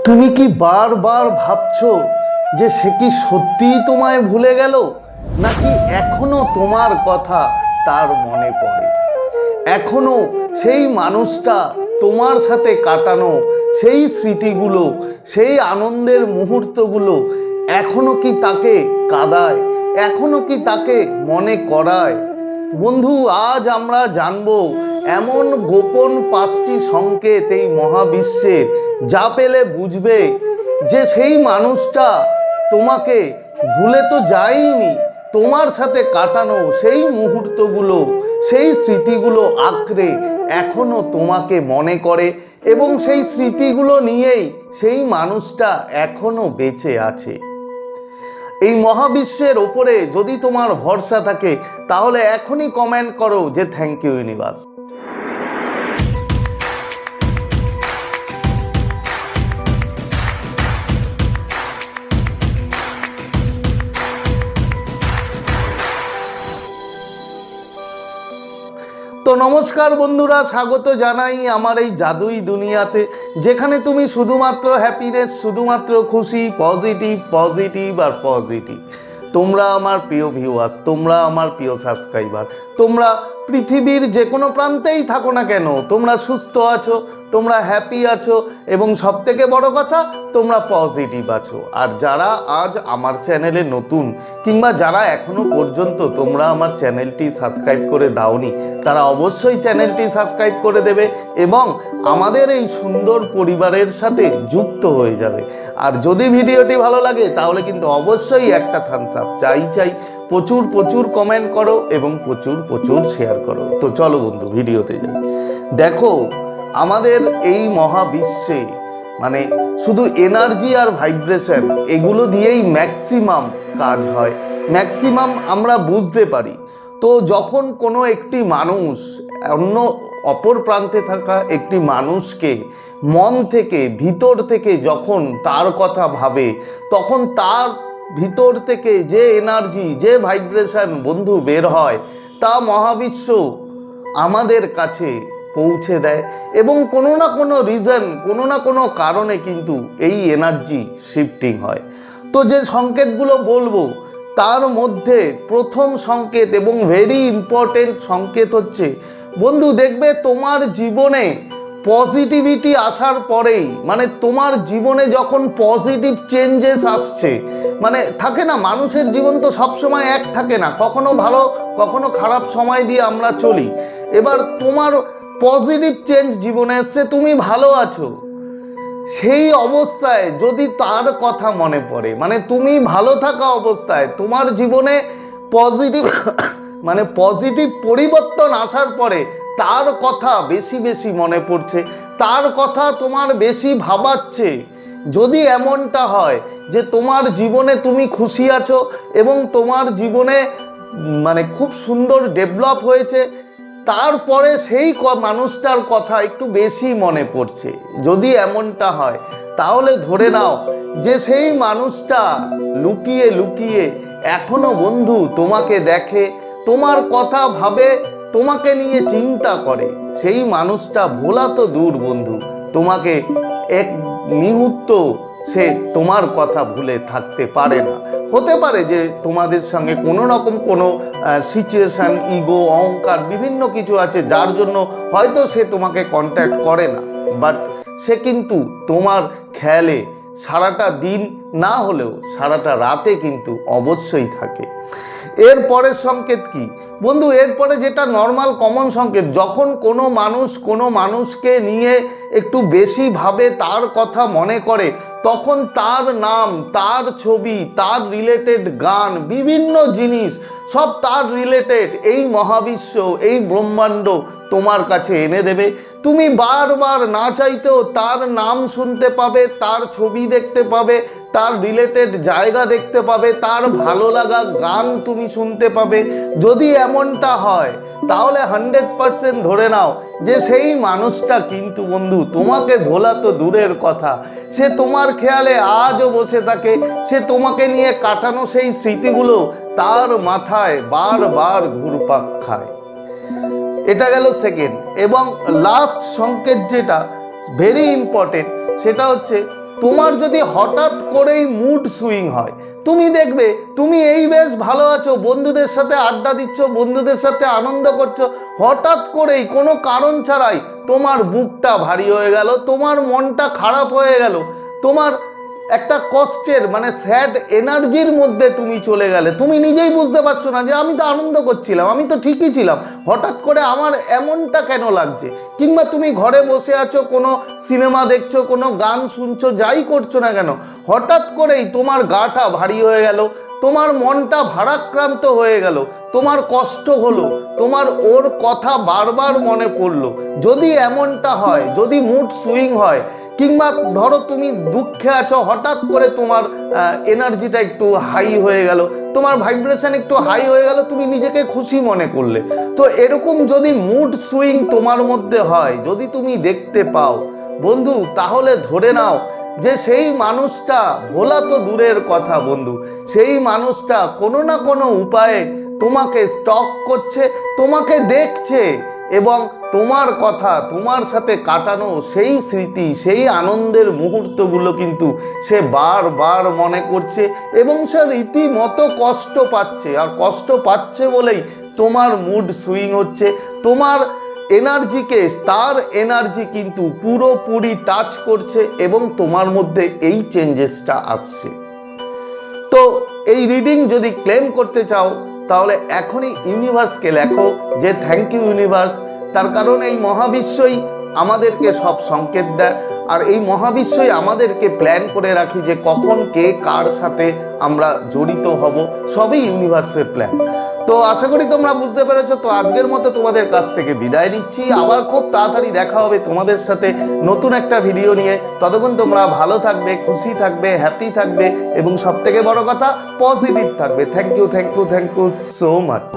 তুমি কি বারবার ভাবছো যে সে কি সত্যিই তোমায় ভুলে গেল, নাকি এখনো তোমার কথা তার মনে পড়ে? এখনো সেই মানুষটা তোমার সাথে কাটানো সেই স্মৃতিগুলো, সেই আনন্দের মুহূর্তগুলো এখনো কি তাকে কাঁদায়, এখনো কি তাকে মনে করায়? বন্ধু, আজ আমরা জানবো এমন গোপন 5টি সংকেত এই মহাবিশ্বের, যা পেলে বুঝবে যে সেই মানুষটা তোমাকে ভুলে তো যায়নি, তোমার সাথে কাটানো সেই মুহূর্তগুলো, সেই স্মৃতিগুলো আঁকড়ে এখনো তোমাকে মনে করে এবং সেই স্মৃতিগুলো নিয়েই সেই মানুষটা এখনো বেঁচে আছে। এই মহাবিশ্বের ওপরে যদি তোমার ভরসা থাকে, তাহলে এখনই কমেন্ট করো যে থ্যাংক ইউ ইউনিভার্স। তো নমস্কার বন্ধুরা, স্বাগত জানাই আমার এই জাদুই দুনিয়াতে, যেখানে তুমি শুধুমাত্র হ্যাপিনেস, শুধুমাত্র খুশি, পজিটিভ পজিটিভ আর পজিটিভ। তোমরা আমার প্রিয় ভিউয়ার্স, তোমরা আমার প্রিয় সাবস্ক্রাইবার, তোমরা পৃথিবীর যে কোনো প্রান্তেই থাকো না কেন, তোমরা সুস্থ আছো, তোমরা হ্যাপি আছো এবং সবথেকে বড় কথা তোমরা পজিটিভ আছো। আর যারা আজ আমার চ্যানেলে নতুন, কিংবা যারা এখনো পর্যন্ত তোমরা আমার চ্যানেলটি সাবস্ক্রাইব করে দাওনি, তারা অবশ্যই চ্যানেলটি সাবস্ক্রাইব করে দেবে এবং আমাদের এই সুন্দর পরিবারের সাথে যুক্ত হয়ে যাবে। আর যদি ভিডিওটি ভালো লাগে তাহলে কিন্তু অবশ্যই একটা থামস আপ চাই। প্রচুর প্রচুর কমেন্ট করো এবং প্রচুর প্রচুর শেয়ার করো। তো চলো বন্ধু, ভিডিওতে যাই। দেখো, আমাদের এই মহাবিশ্বে মানে শুধু এনার্জি আর ভাইব্রেশন, এগুলো দিয়েই ম্যাক্সিমাম কাজ হয়, ম্যাক্সিমাম আমরা বুঝতে পারি। তো যখন কোনো একটি মানুষ অন্য অপর প্রান্তে থাকা একটি মানুষকে মন থেকে, ভিতর থেকে যখন তার কথা ভাবে, তখন তার ভিতর থেকে যে এনার্জি, যে ভাইব্রেশন বন্ধু বের হয়, তা মহাবিশ্ব আমাদের কাছে পৌঁছে দেয় এবং কোনো না কোনো রিজন, কোনো না কোনো কারণে কিন্তু এই এনার্জি শিফটিং হয়। তো যে সংকেতগুলো বলবো তার মধ্যে প্রথম সংকেত এবং ভেরি ইম্পর্টেন্ট সংকেত হচ্ছে, বন্ধু দেখবে তোমার জীবনে পজিটিভিটি আসার পরেই, মানে তোমার জীবনে যখন পজিটিভ চেঞ্জেস আসছে, মানে থাকে না মানুষের জীবন তো সবসময় এক থাকে না, কখনো ভালো কখনো খারাপ সময় দিয়ে আমরা চলি। এবার তোমার পজিটিভ চেঞ্জ জীবনে এসছে, তুমি ভালো আছো, সেই অবস্থায় যদি তার কথা মনে পড়ে, মানে তুমি ভালো থাকা অবস্থায় তোমার জীবনে পজিটিভ মানে পজিটিভ পরিবর্তন আসার পরে তার কথা বেশি বেশি মনে পড়ছে, তার কথা তোমার বেশি ভাবাচ্ছে, যদি এমনটা হয় যে তোমার জীবনে তুমি খুশি আছো এবং তোমার জীবনে মানে খুব সুন্দর ডেভেলপ হয়েছে, তারপরে সেই মানুষটার কথা একটু বেশি মনে পড়ছে, যদি এমনটা হয় তাহলে ধরে নাও যে সেই মানুষটা লুকিয়ে লুকিয়ে এখনো বন্ধু তোমাকে দেখে, তোমার কথা ভাবে, তোমাকে নিয়ে চিন্তা করে। সেই মানুষটা ভোলা তো দূর বন্ধু, তোমাকে এক মুহূর্ত সে তোমার কথা ভুলে থাকতে পারে না। হতে পারে যে তোমাদের সঙ্গে কোনো রকম কোনো সিচুয়েশান, ইগো, অহংকার বিভিন্ন কিছু আছে, যার জন্য হয়তো সে তোমাকে কন্ট্যাক্ট করে না, বাট সে কিন্তু তোমার খেয়ালে সারাটা দিন না হলেও সারাটা রাতে কিন্তু অবশ্যই থাকে। এর পরের সংকেত কি বন্ধু? এরপরে যেটা নর্মাল কমন সংকেত, যখন কোনো মানুষ কোনো মানুষকে নিয়ে একটু বেশি ভাবে, তার কথা মনে করে, তখন তার নাম, তার ছবি, তার রিলেটেড গান, বিভিন্ন জিনিস সব তার রিলেটেড এই মহাবিশ্ব, এই ব্রহ্মাণ্ড তোমার কাছে এনে দেবে। তুমি বারবার না চাইতেও তার নাম শুনতে পাবে, তার ছবি দেখতে পাবে, তার রিলেটেড জায়গা দেখতে পাবে, তার ভালো লাগা গান তুমি শুনতে পাবে। যদি এমনটা হয় তাহলে 100% ধরে নাও যে সেই মানুষটা কিন্তু বন্ধু তোমাকে ভোলা তো দূরের কথা, সে তোমার খেয়ালে আজও বসে থাকে, সে তোমাকে নিয়ে কাটানো সেই স্মৃতিগুলো তার মাথায় বারবার ঘুরপাক খায়। এটা গেল সেকেন্ড এবং লাস্ট সংকেত, যেটা ভেরি ইম্পর্টেন্ট, সেটা হচ্ছে তোমার যদি হঠাৎ করেই মুড সুইং হয়, তুমি দেখবে তুমি এই বেশ ভালো আছো, বন্ধুদের সাথে আড্ডা দিচ্ছ, বন্ধুদের সাথে আনন্দ করছো, হঠাৎ করেই কোনো কারণ ছাড়াই তোমার বুকটা ভারী হয়ে গেল, তোমার মনটা খারাপ হয়ে গেল, তোমার একটা কষ্টের মানে স্যাড এনার্জির মধ্যে তুমি চলে গেলে, তুমি নিজেই বুঝতে পারছো না যে আমি তো আনন্দ করছিলাম, আমি তো ঠিকই ছিলাম, হঠাৎ করে আমার এমনটা কেন লাগছে। কিংবা তুমি ঘরে বসে আছো, কোনো সিনেমা দেখছো, কোনো গান শুনছো, যাই করছো না কেন, হঠাৎ করেই তোমার গাটা ভারী হয়ে গেল, তোমার মনটা ভারাক্রান্ত হয়ে গেল, তোমার কষ্ট হলো, তোমার ওর কথা বারবার মনে পড়লো। যদি এমনটা হয়, যদি মুড সুইং হয়, কিংবা ধরো তুমি দুঃখে আছো, হঠাৎ করে তোমার এনার্জিটা একটু হাই হয়ে গেল, তোমার ভাইব্রেশন একটু হাই হয়ে গেল, তুমি নিজেকে খুশি মনে করলে, তো এরকম যদি মুড সুইং তোমার মধ্যে হয়, যদি তুমি দেখতে পাও বন্ধু, তাহলে ধরে নাও যে সেই মানুষটা, ভোলা তো দূরের কথা বন্ধু, সেই মানুষটা কোনো না কোনো উপায়ে তোমাকে স্টক করছে, তোমাকে দেখছে এবং তোমার কথা, তোমার সাথে কাটানো সেই স্মৃতি, সেই আনন্দের মুহূর্তগুলো কিন্তু সে বারবার মনে করছে এবং সে রীতিমতো কষ্ট পাচ্ছে। আর কষ্ট পাচ্ছে বলেই তোমার মুড সুইং হচ্ছে, তোমার এনার্জিকে, তার এনার্জি কিন্তু পুরোপুরি টাচ করছে এবং তোমার মধ্যে এই চেঞ্জেসটা আসছে। তো এই রিডিং যদি ক্লেম করতে চাও, তাহলে এখনই ইউনিভার্সকে লেখো যে থ্যাংক ইউ ইউনিভার্স। তার কারণ এই মহাবিশ্বই আমাদেরকে সব সংকেত দেয়, আর এই মহাবিশ্বই আমাদেরকে প্ল্যান করে রাখি যে কখন কে কার সাথে আমরা জড়িত হব, সবই ইউনিভার্সের প্ল্যান। তো আশা করি তোমরা বুঝতে পেরেছো। তো আজকের মতো তোমাদের কাছ থেকে বিদায় নিচ্ছি, আবার খুব তাড়াতাড়ি দেখা হবে তোমাদের সাথে নতুন একটা ভিডিও নিয়ে। ততক্ষণ তোমরা ভালো থাকবে, খুশি থাকবে, হ্যাপি থাকবে এবং সব থেকে বড় কথা পজিটিভ থাকবে। Thank you, thank you, thank you so much.